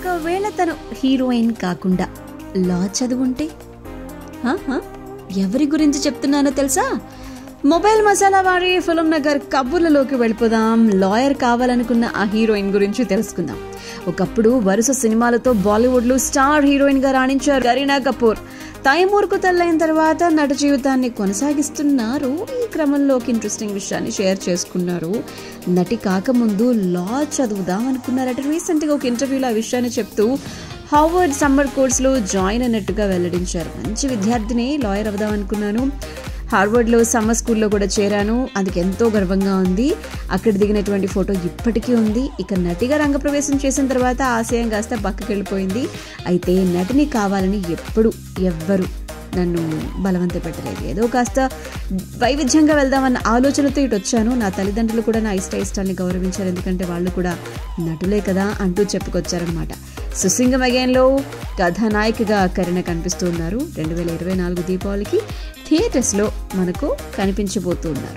ఒకవేళ తను హీరోయిన్ కాకుండా లా చదువుంటే? ఎవరి గురించి చెప్తున్నానో తెలుసా? మొబైల్ మసాలా వారి ఫిలిం నగర్ కబుర్లలోకి వెళ్ళిపోదాం. లాయర్ కావాలనుకున్న ఆ హీరోయిన్ గురించి తెలుసుకుందాం. ఒకప్పుడు వరుస సినిమాలతో బాలీవుడ్ లో స్టార్ హీరోయిన్ గా రాణించారు కరీనా కపూర్. తైమూర్కు తల్లైన తర్వాత నట జీవితాన్ని కొనసాగిస్తున్నారు. ఈ క్రమంలో ఒక ఇంట్రెస్టింగ్ విషయాన్ని షేర్ చేసుకున్నారు. నటి కాకముందు లా చదువుదాం అనుకున్నారట. రీసెంట్ గా ఒక ఇంటర్వ్యూలో ఆ విషయాన్ని చెప్తూ హార్వర్డ్ సమ్మర్ కోర్స్ లో జాయిన్ అయినట్టుగా వెల్లడించారు. మంచి విద్యార్థిని, లాయర్ అవుదాం అనుకున్నాను. హార్వర్డ్లో సమ్మర్ స్కూల్లో కూడా చేరాను. అందుకు ఎంతో గర్వంగా ఉంది. అక్కడ దిగినటువంటి ఫోటో ఇప్పటికీ ఉంది. ఇక నటిగా రంగప్రవేశం చేసిన తర్వాత ఆశయం కాస్త పక్కకి వెళ్ళిపోయింది. అయితే నటిని కావాలని ఎవ్వరు నన్ను బలవంత పెట్టలేదు. ఏదో కాస్త వైవిధ్యంగా వెళ్దామన్న ఆలోచనతో ఇటు వచ్చాను. నా తల్లిదండ్రులు కూడా నా ఇష్టాన్ని గౌరవించారు. ఎందుకంటే వాళ్ళు కూడా నటులే కదా అంటూ చెప్పుకొచ్చారనమాట. సుసింగం అగైన్లో కథానాయికగా కరీనా కనిపిస్తూ ఉన్నారు. 2024 దీపావళికి థియేటర్స్లో మనకు కనిపించబోతున్నారు.